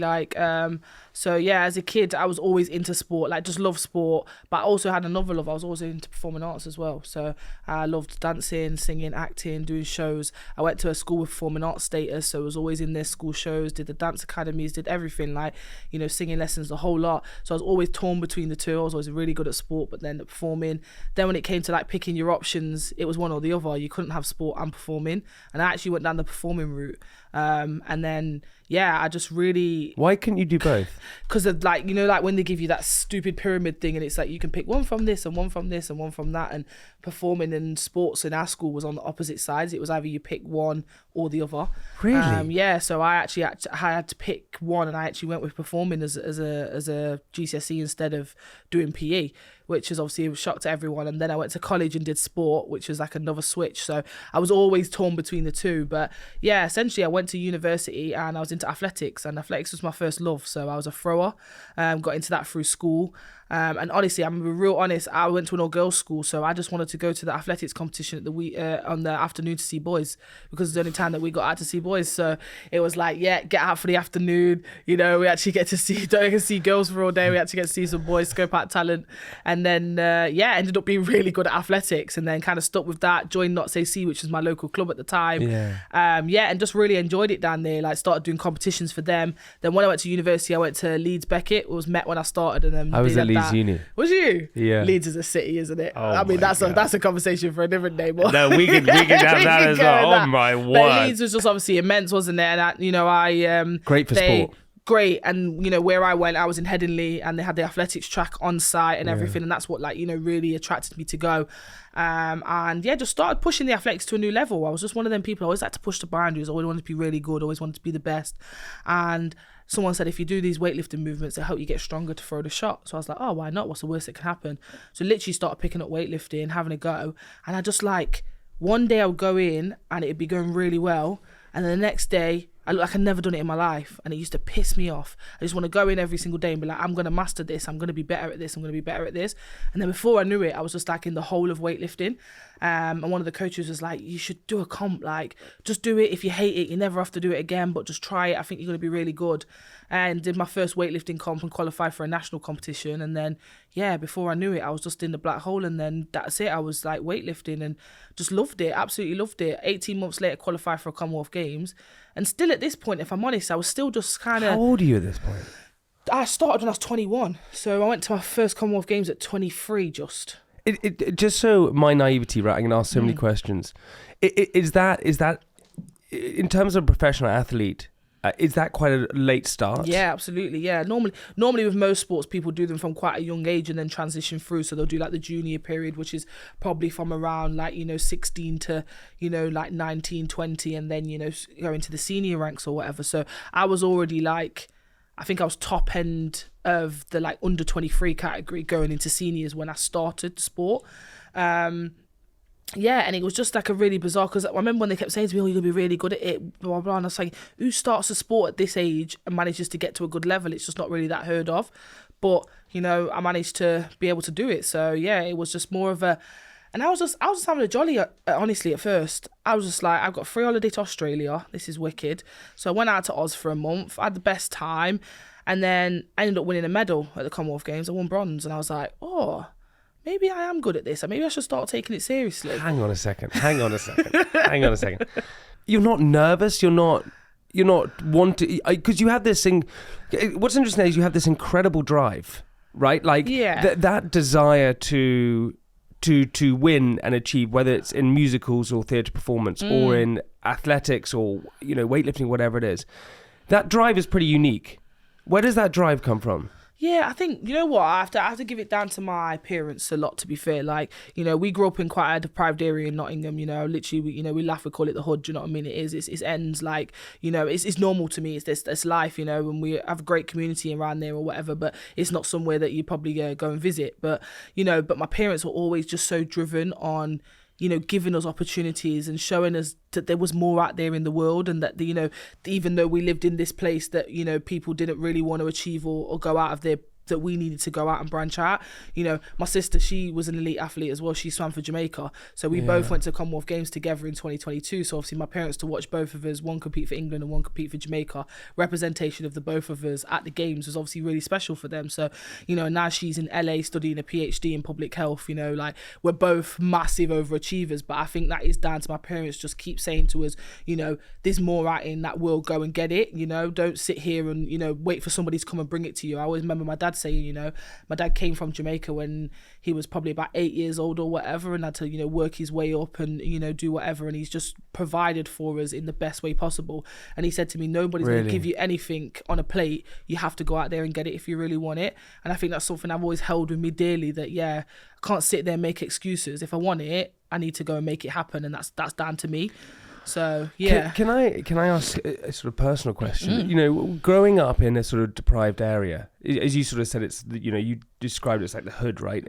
So yeah, as a kid, I was always into sport, like just love sport. But I also had another love. I was always into performing arts as well. So I loved dancing, singing, acting, doing shows. I went to a school with performing arts status, so I was always in their school shows, did the dance academies, did everything, like, you know, singing lessons, the whole lot. So I was always torn between the two. I was always really good at sport, but then at performing. Then when it came to like picking your options, it was one or the other. You couldn't have sport and performing, and I actually went down the performing route. And then yeah, I just really... Why couldn't you do both? Because of, like, you know, like when they give you that stupid pyramid thing and it's like you can pick one from this and one from this and one from that, and performing and sports in our school was on the opposite sides. It was either you pick one or the other. Really? Yeah, so I had to pick one, and I actually went with performing as a GCSE instead of doing PE, which is obviously a shock to everyone. And then I went to college and did sport, which was like another switch. So I was always torn between the two. But yeah, essentially I went to university and I was into athletics, and athletics was my first love. So I was a thrower, got into that through school. And honestly, I'm real honest, I went to an all-girls school, so I just wanted to go to the athletics competition at the on the afternoon to see boys, because it's the only time that we got out to see boys. So it was like, yeah, get out for the afternoon. You know, we actually get to see girls for all day. We actually get to see some boys, scope out talent. And then, yeah, ended up being really good at athletics, and then kind of stuck with that, joined Notts AC, which was my local club at the time. Yeah. Yeah, and just really enjoyed it down there. Like, started doing competitions for them. Then when I went to university, I went to Leeds Beckett. It was Met when I started, and then I was at Leeds Uni. Was you? Yeah. Leeds is a city, isn't it? Oh, I mean, that's God. a conversation for a different day. But No, we could have that as well. Oh my But word. Leeds was just obviously immense, wasn't it? And Great for sport. Great. And you know, where I went, I was in Headingley, and they had the athletics track on site and everything, and that's what, like, you know, really attracted me to go. And yeah, just started pushing the athletics to a new level. I was just one of them people. I always had to push the boundaries. I always wanted to be really good. Always wanted to be the best. And someone said, if you do these weightlifting movements, it help you get stronger to throw the shot. So I was like, oh, why not? What's the worst that can happen? So literally started picking up weightlifting, having a go. And I just, like, one day I would go in and it'd be going really well. And then the next day, I look like I'd never done it in my life, and it used to piss me off. I just want to go in every single day and be like, I'm going to master this, I'm going to be better at this, I'm going to be better at this. And then before I knew it, I was just like in the whole of weightlifting. And one of the coaches was like, you should do a comp, like, just do it. If you hate it, you never have to do it again, but just try it. I think you're going to be really good. And did my first weightlifting comp and qualified for a national competition. And then, yeah, before I knew it, I was just in the black hole, and then that's it. I was like weightlifting and just loved it, absolutely loved it. 18 months later, qualified for a Commonwealth Games. And still at this point, if I'm honest, I was still just kind of... How old are you at this point? I started when I was 21. So I went to my first Commonwealth Games at 23 just. It just so my naivety, right? I can ask so many questions. Is that in terms of a professional athlete? Is that quite a late start? Yeah, absolutely. Yeah, normally with most sports, people do them from quite a young age and then transition through. So they'll do like the junior period, which is probably from around like, you know, 16 to, you know, like 19, 20, and then, you know, go into the senior ranks or whatever. So I was already like, I think I was top end of the like under 23 category going into seniors when I started the sport. Yeah, and it was just like a really bizarre, because I remember when they kept saying to me, oh, you're going to be really good at it, blah, blah, blah. And I was like, who starts a sport at this age and manages to get to a good level? It's just not really that heard of. But, you know, I managed to be able to do it. So, yeah, it was just more of a... And I was just having a jolly, honestly, at first. I was just like, I've got a free holiday to Australia. This is wicked. So I went out to Oz for a month. I had the best time. And then I ended up winning a medal at the Commonwealth Games. I won bronze. And I was like, oh... maybe I am good at this, and maybe I should start taking it seriously. Hang on a second. You're not nervous? You're not wanting... Because you have this thing... What's interesting is you have this incredible drive, right? Like, yeah. that desire to win and achieve, whether it's in musicals or theatre performance or in athletics or, you know, weightlifting, whatever it is. That drive is pretty unique. Where does that drive come from? Yeah, I think, you know what, I have to give it down to my parents a lot, to be fair. Like, you know, we grew up in quite a deprived area in Nottingham, you know, literally, we laugh, we call it the hood, do you know what I mean? It ends like, you know, it's normal to me, it's life, you know, and we have a great community around there or whatever, but it's not somewhere that you probably go and visit. But, you know, but my parents were always just so driven on, you know, giving us opportunities and showing us that there was more out there in the world, and that, you know, even though we lived in this place that, you know, people didn't really want to achieve or go out of their that we needed to go out and branch out. You know, my sister, she was an elite athlete as well. She swam for Jamaica. So we both went to Commonwealth Games together in 2022. So obviously my parents, to watch both of us, one compete for England and one compete for Jamaica, representation of the both of us at the games was obviously really special for them. So, you know, now she's in LA studying a PhD in public health, you know, like we're both massive overachievers. But I think that is down to my parents just keep saying to us, you know, there's more out in that world, go and get it, you know, don't sit here and, you know, wait for somebody to come and bring it to you. I always remember my dad saying, you know, my dad came from Jamaica when he was probably about 8 years old or whatever, and had to, you know, work his way up and, you know, do whatever, and he's just provided for us in the best way possible. And he said to me, nobody's going to give you anything on a plate. You have to go out there and get it if you really want it. And I think that's something I've always held with me dearly, that I can't sit there and make excuses. If I want it, I need to go and make it happen, and that's down to me. So Can I ask a sort of personal question? You know, growing up in a sort of deprived area, as you sort of said, it's, you know, you described it as like the hood, right?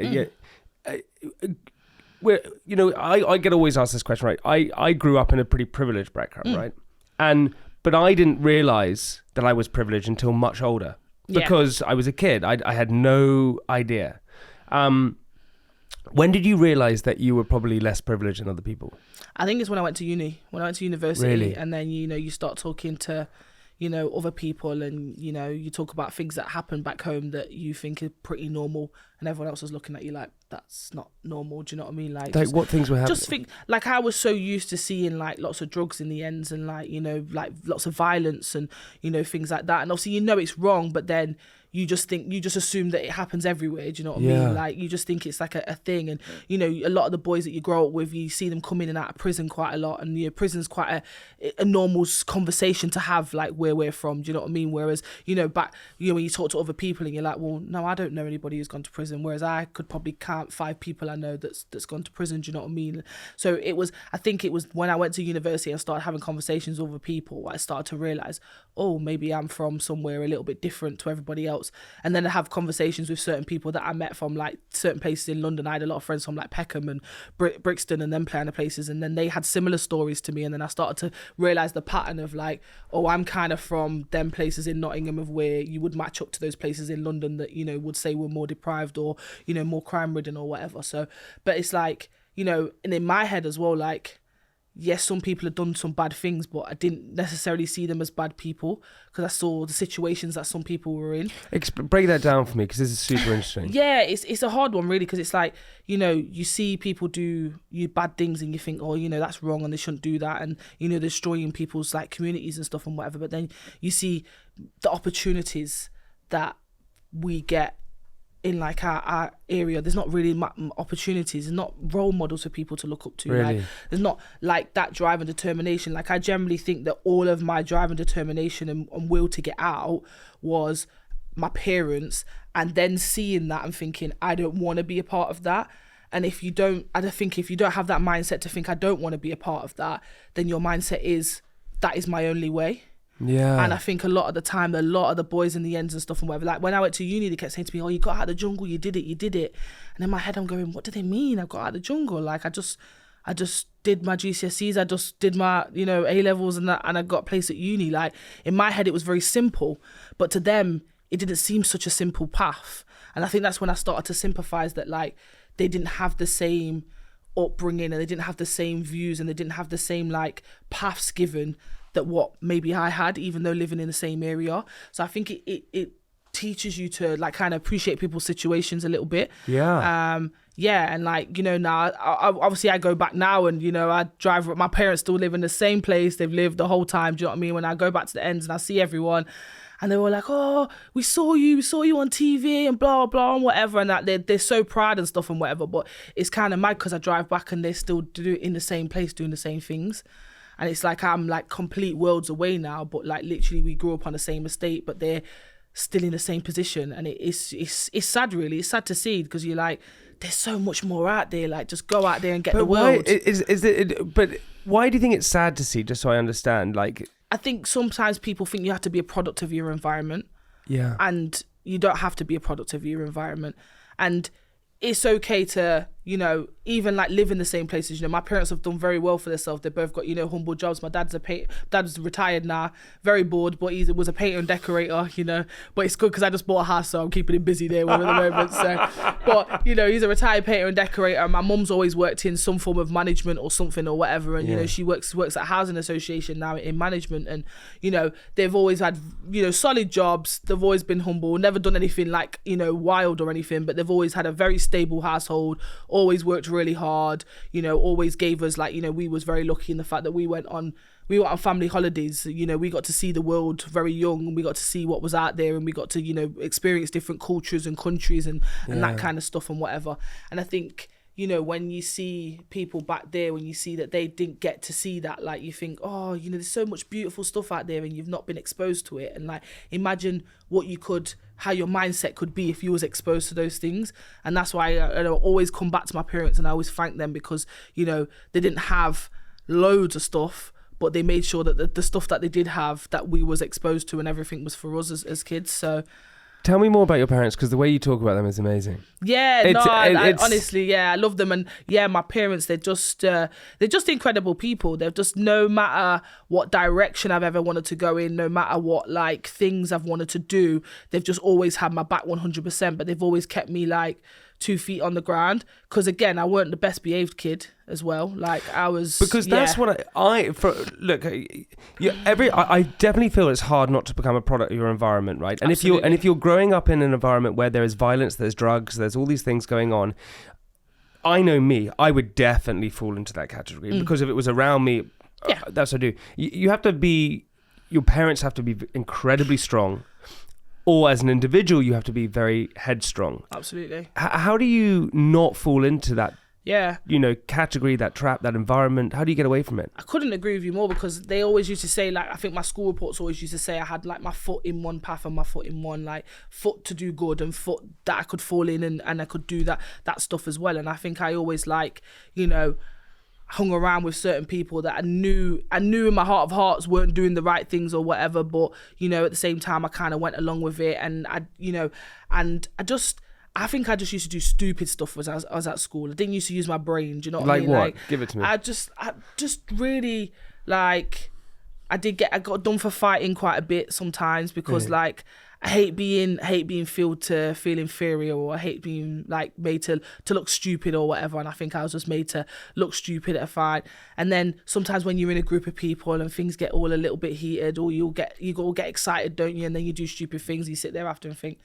Where, you know, I get always asked this question, right? I grew up in a pretty privileged background, right? But I didn't realize that I was privileged until much older, because I was a kid. I had no idea. When did you realize that you were probably less privileged than other people? I think it's when I went to university. Really? And then, you know, you start talking to, you know, other people, and, you know, you talk about things that happen back home that you think are pretty normal, and everyone else is looking at you like, that's not normal. Do you know what I mean? Like what things were happening? Just think, like, I was so used to seeing like lots of drugs in the ends, and like, you know, like lots of violence and, you know, things like that. And obviously, you know, it's wrong, but then you just assume that it happens everywhere. Do you know what I mean? Like, you just think it's like a thing. And, you know, a lot of the boys that you grow up with, you see them come in and out of prison quite a lot. And, you know, prison's quite a normal conversation to have, like, where we're from. Do you know what I mean? Whereas, you know, back, you know, when you talk to other people and you're like, well, no, I don't know anybody who's gone to prison. Whereas I could probably count 5 people I know that's gone to prison. Do you know what I mean? So I think it was when I went to university and started having conversations with other people, I started to realise, oh, maybe I'm from somewhere a little bit different to everybody else. And then I have conversations with certain people that I met from like certain places in London. I had a lot of friends from like Peckham and Brixton and them kind of places, and then they had similar stories to me. And then I started to realise the pattern of like, oh, I'm kind of from them places in Nottingham, of where you would match up to those places in London that, you know, would say were more deprived or, you know, more crime ridden or whatever. So, but it's like, you know, and in my head as well, like, yes, some people have done some bad things, but I didn't necessarily see them as bad people, because I saw the situations that some people were in. Break that down for me, because this is super interesting. Yeah, it's a hard one, really, because it's like, you know, you see people do bad things and you think, oh, you know, that's wrong and they shouldn't do that, and, you know, destroying people's like communities and stuff and whatever. But then you see the opportunities that we get in like our area. There's not really opportunities. There's not role models for people to look up to. Really? Like, there's not like that drive and determination. Like, I generally think that all of my drive and determination and will to get out was my parents, and then seeing that and thinking, I don't want to be a part of that. And if you don't have that mindset to think I don't want to be a part of that, then your mindset is, that is my only way. Yeah. And I think a lot of the time, a lot of the boys in the ends and stuff and whatever, like when I went to uni, they kept saying to me, oh, you got out of the jungle, you did it. And in my head, I'm going, what do they mean I got out of the jungle? Like, I just did my GCSEs, I just did my, you know, A-levels and that, and I got placed at uni. Like, in my head, it was very simple, but to them, it didn't seem such a simple path. And I think that's when I started to sympathise that, like, they didn't have the same upbringing, and they didn't have the same views, and they didn't have the same, like, paths given that what maybe I had, even though living in the same area. So I think it teaches you to, like, kind of appreciate people's situations a little bit. Yeah. And like, you know, now I obviously I go back now, and, you know, I drive, my parents still live in the same place they've lived the whole time. Do you know what I mean? When I go back to the ends and I see everyone, and they were like, oh, we saw you on TV and blah, blah, blah, and whatever. And that they're so proud and stuff and whatever. But it's kind of mad, because I drive back and they're still in the same place doing the same things. And it's like, I'm like complete worlds away now, but like literally we grew up on the same estate, but they're still in the same position. And it's sad, really. It's sad to see, because you're like, there's so much more out there. Like, just go out there and get the world. But why do you think it's sad to see, just so I understand? Like, I think sometimes people think you have to be a product of your environment. Yeah. And you don't have to be a product of your environment. And it's okay to, you know, even like live in the same places. You know, my parents have done very well for themselves. They both got, you know, humble jobs. My dad's dad's retired now, very bored, but he was a painter and decorator, you know. But it's good because I just bought a house, so I'm keeping him busy there at the moment. So, but you know, he's a retired painter and decorator. My mum's always worked in some form of management or something or whatever, and you know, she works at housing association now in management, and you know, they've always had, you know, solid jobs. They've always been humble, never done anything like, you know, wild or anything, but they've always had a very stable household. Always worked really hard, you know, always gave us, like, you know, we was very lucky in the fact that we went on family holidays. You know, we got to see the world very young, and we got to see what was out there, and we got to, you know, experience different cultures and countries and that kind of stuff and whatever. And I think, you know, when you see people back there, when you see that they didn't get to see that, like, you think, oh, you know, there's so much beautiful stuff out there and you've not been exposed to it. And like, imagine how your mindset could be if you was exposed to those things. And that's why I always come back to my parents, and I always thank them, because, you know, they didn't have loads of stuff, but they made sure that the stuff that they did have, that we was exposed to, and everything was for us as kids. So tell me more about your parents, because the way you talk about them is amazing. Yeah, honestly, I love them. And yeah, my parents, they're just incredible people. They've just, no matter what direction I've ever wanted to go in, no matter what like things I've wanted to do, they've just always had my back 100%, but they've always kept me like 2 feet on the ground, because again, I weren't the best behaved kid as well. Like I was, because that's what I definitely feel it's hard not to become a product of your environment, right? And Absolutely. if you're growing up in an environment where there is violence, there's drugs, there's all these things going on, I know me, I would definitely fall into that category, because if it was around me, that's what I do. You have to be, your parents have to be incredibly strong. Or as an individual, you have to be very headstrong. Absolutely. How do you not fall into that, you know, category, that trap, that environment? How do you get away from it? I couldn't agree with you more, because they always used to say, like, I think my school reports always used to say I had like my foot in one path and my foot in one, like foot to do good and foot that I could fall in and I could do that stuff as well. And I think I always, like, you know, hung around with certain people that I knew in my heart of hearts weren't doing the right things or whatever, but you know, at the same time I kind of went along with it, and I think I just used to do stupid stuff when I was at school. I didn't used to use my brain, do you know what I mean? Like what? Like, give it to me. I just really, like, I got done for fighting quite a bit sometimes, because like I hate being feel inferior, or I hate being like made to look stupid or whatever. And I think I was just made to look stupid at a fight. And then sometimes when you're in a group of people and things get all a little bit heated, or you all get excited, don't you? And then you do stupid things. You sit there after and think,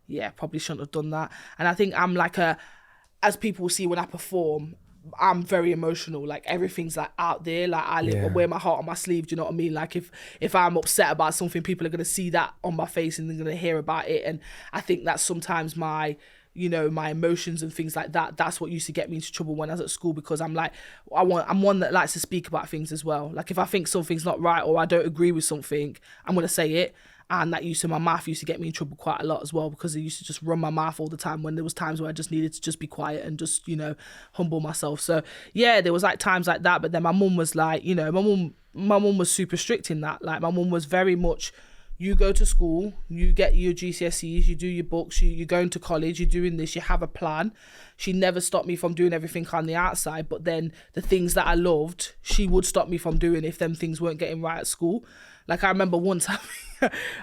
yeah, probably shouldn't have done that. And I think I'm like as people see when I perform, I'm very emotional. Like everything's like out there. Like I wear my heart on my sleeve. Do you know what I mean? Like if I'm upset about something, people are gonna see that on my face and they're gonna hear about it. And I think that's sometimes my emotions and things like that. That's what used to get me into trouble when I was at school, because I'm like, I'm one that likes to speak about things as well. Like if I think something's not right or I don't agree with something, I'm gonna say it. And that my mouth used to get me in trouble quite a lot as well, because I used to just run my mouth all the time when there was times where I just needed to just be quiet and just, you know, humble myself. So yeah, there was like times like that. But then my mum was like, you know, my mum was super strict in that. Like my mum was very much, you go to school, you get your GCSEs, you do your books, you're going to college, you're doing this, you have a plan. She never stopped me from doing everything on the outside, but then the things that I loved, she would stop me from doing if them things weren't getting right at school. Like I remember one time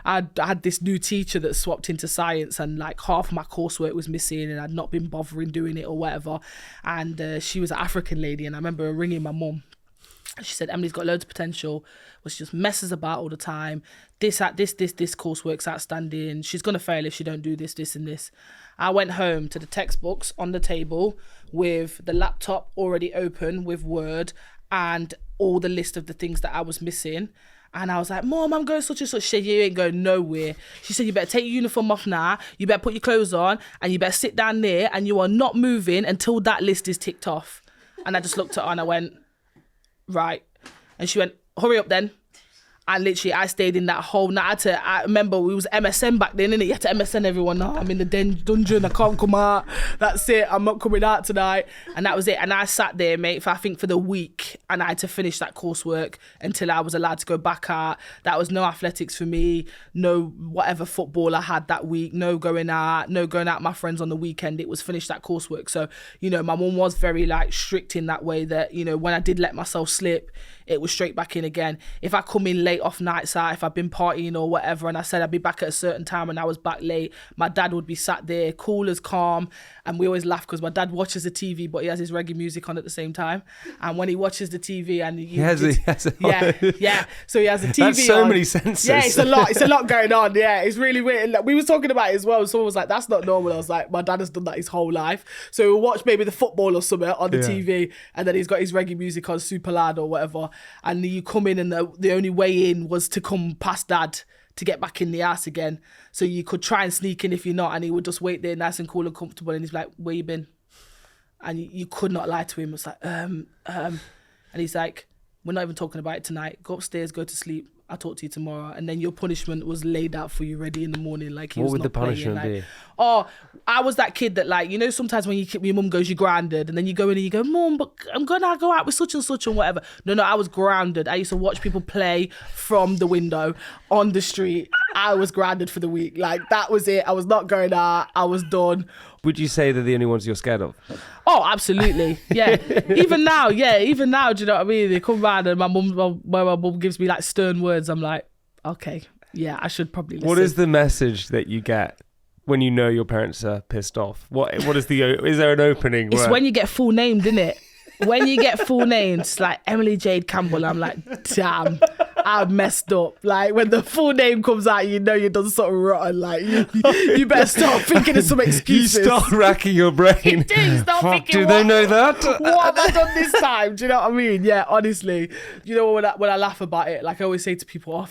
I had this new teacher that swapped into science, and like half of my coursework was missing and I'd not been bothering doing it or whatever. And she was an African lady, and I remember her ringing my mum. She said, Emily's got loads of potential, but she just messes about all the time. This coursework's outstanding. She's going to fail if she don't do this, and this. I went home to the textbooks on the table with the laptop already open with Word and all the list of the things that I was missing. And I was like, Mom, I'm going such and such. She said, you ain't going nowhere. She said, you better take your uniform off now. You better put your clothes on and you better sit down there and you are not moving until that list is ticked off. And I just looked at her and I went, right. And she went, hurry up then. And literally, I stayed in that whole night. I remember it was MSN back then, innit? You had to MSN everyone. No, I'm in the dungeon. I can't come out. That's it. I'm not coming out tonight. And that was it. And I sat there, mate, for the week. And I had to finish that coursework until I was allowed to go back out. That was no athletics for me. No whatever football I had that week. No going out with my friends on the weekend. It was finish that coursework. So, my mum was very like strict in that way that, when I did let myself slip, it was straight back in again. If I come in late off nights out, if I've been partying or whatever, and I said I'd be back at a certain time and I was back late, my dad would be sat there, cool as calm. And we always laugh because my dad watches the TV, but he has his reggae music on at the same time. And when he watches the TV and so he has the TV That's so on. many senses. Yeah, it's a lot going on. Yeah, it's really weird. Like, we were talking about it as well. Someone was like, that's not normal. I was like, my dad has done that his whole life. So he'll watch maybe the football or something on the TV, and then he's got his reggae music on super loud or whatever. And you come in and the only way in was to come past dad to get back in the house again. So you could try and sneak in if you're not, and he would just wait there nice and cool and comfortable, and he's like, where you been? And you could not lie to him. It's like, and he's like, we're not even talking about it tonight. Go upstairs, go to sleep. I'll talk to you tomorrow. And then your punishment was laid out for you ready in the morning. Like, he what was would not the playing, punishment like, be? Oh, I was that kid that, like, sometimes when your mum goes, you're grounded, and then you go in and you go, Mum, but I'm gonna go out with such and such and whatever. No, I was grounded. I used to watch people play from the window on the street. I was grounded for the week. Like, that was it. I was not going out. I was done. Would you say they're the only ones you're scared of? Oh, absolutely. Yeah. Even now, do you know what I mean? They come round and my mum gives me like stern words. I'm like, okay, yeah, I should probably listen. What is the message that you get when you know your parents are pissed off? What is there an opening? It's when you get full named, isn't it? When you get full named, it's like Emily Jade Campbell. I'm like, damn, I messed up. Like, when the full name comes out, you've done something rotten. Like, you better start thinking of some excuses. You start racking your brain. You do start thinking, they know that? What have I done this time? Do you know what I mean? Yeah, honestly. When I laugh about it, like I always say to people, I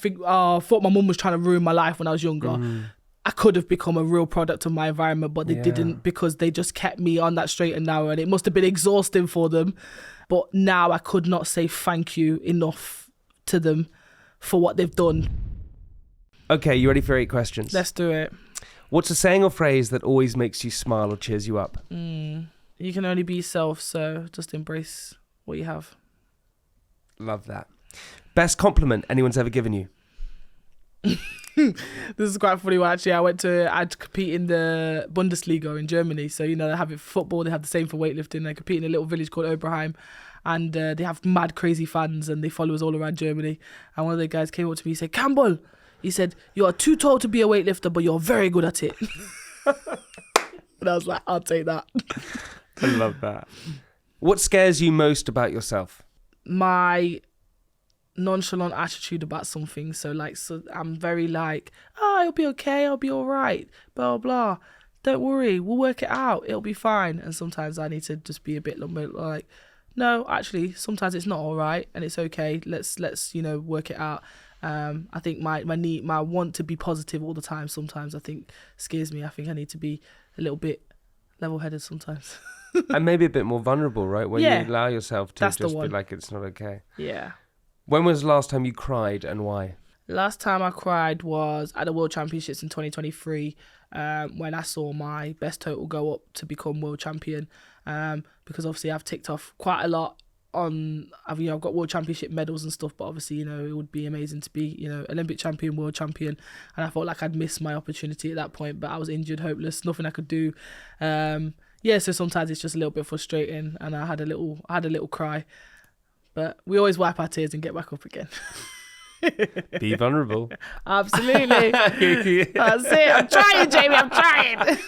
thought my mum was trying to ruin my life when I was younger. I could have become a real product of my environment, but they didn't, because they just kept me on that straight and narrow, and it must have been exhausting for them. But now I could not say thank you enough to them for what they've done. Okay, you ready for 8 questions? Let's do it. What's a saying or phrase that always makes you smile or cheers you up? You can only be yourself, so just embrace what you have. Love that. Best compliment anyone's ever given you? This is quite funny. Well, actually, I'd compete in the Bundesliga in Germany. So, they have it for football. They have the same for weightlifting. I compete in a little village called Oberheim, and they have mad crazy fans, and they follow us all around Germany. And one of the guys came up to me, he said, Campbell, he said, you are too tall to be a weightlifter, but you're very good at it. And I was like, I'll take that. I love that. What scares you most about yourself? My nonchalant attitude about something. So I'm very like, it'll be okay, I'll be all right, blah blah, don't worry, we'll work it out, it'll be fine. And sometimes I need to just be a bit like, no, actually sometimes it's not all right and it's okay, let's work it out. I think my want to be positive all the time sometimes I think scares me. I think I need to be a little bit level-headed sometimes. And maybe a bit more vulnerable, right? When you allow yourself to just be like, it's not okay. Yeah. When was the last time you cried and why? Last time I cried was at the World Championships in 2023 when I saw my best total go up to become world champion, because obviously I've ticked off quite a lot I've got world championship medals and stuff, but obviously, it would be amazing to be, Olympic champion, world champion, and I felt like I'd missed my opportunity at that point, but I was injured, hopeless, nothing I could do. So sometimes it's just a little bit frustrating, and I had a little cry. But we always wipe our tears and get back up again. Be vulnerable. Absolutely. That's it. I'm trying, Jamie. I'm trying.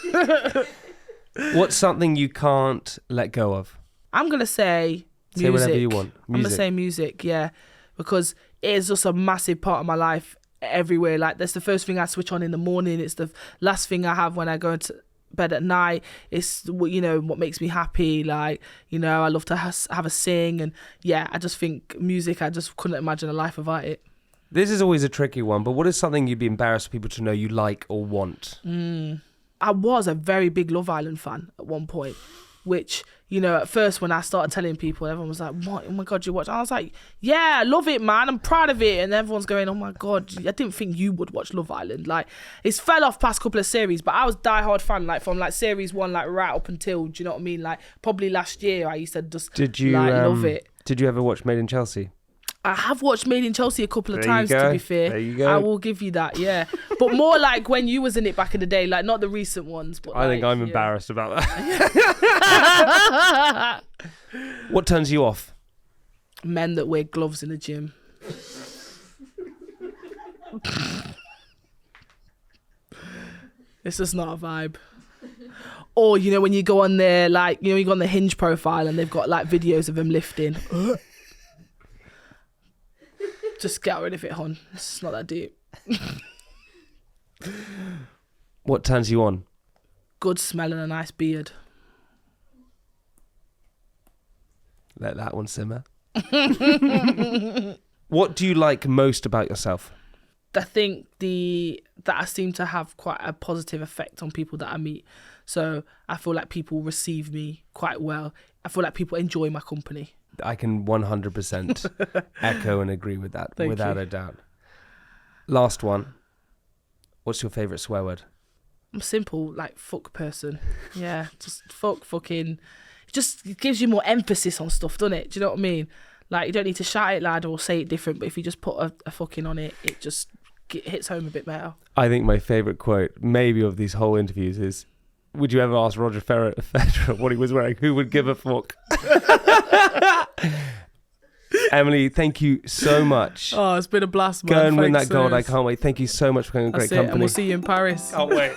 What's something you can't let go of? I'm going to say music. Say whatever you want. Music. I'm going to say music, yeah. Because it is just a massive part of my life everywhere. Like, that's the first thing I switch on in the morning. It's the last thing I have when I go into bed at night. It's what makes me happy. Like, I love to have a sing, and I just think music, I just couldn't imagine a life without it. This is always a tricky one, but what is something you'd be embarrassed for people to know you like or want? I was a very big Love Island fan at one point. which, you know, at first when I started telling people, everyone was like, what? Oh my God, you watch? I was like, yeah, I love it, man. I'm proud of it. And everyone's going, oh my God, I didn't think you would watch Love Island. Like, it's fell off past couple of series, but I was diehard fan, like from like series 1, like right up until, do you know what I mean? Like probably last year I used to just love it. Did you ever watch Made in Chelsea? I have watched Made in Chelsea a couple of times, to be fair. There you go. I will give you that, yeah. But more like when you was in it back in the day, like not the recent ones. But I think I'm embarrassed about that. What turns you off? Men that wear gloves in the gym. It's just not a vibe. Or, you know, when you go on their, like, you know, you go on the Hinge profile and they've got like videos of them lifting. Just get rid of it, hon. It's not that deep. What turns you on? Good smell and a nice beard. Let that one simmer. What do you like most about yourself? I think that I seem to have quite a positive effect on people that I meet. So I feel like people receive me quite well. I feel like people enjoy my company. I can 100% echo and agree with that, without a doubt. Last one. What's your favourite swear word? I'm simple, like fuck person. Yeah, just fucking. It gives you more emphasis on stuff, doesn't it? Do you know what I mean? Like, you don't need to shout it loud or say it different, but if you just put a fucking on it, it just hits home a bit better. I think my favourite quote, maybe of these whole interviews, is, would you ever ask Roger Federer what he was wearing? Who would give a fuck? Emily, thank you so much. Oh, it's been a blast, man. Go and win Thanks, that gold. I can't wait. Thank you so much for coming. Great company. And we'll see you in Paris. Can't wait.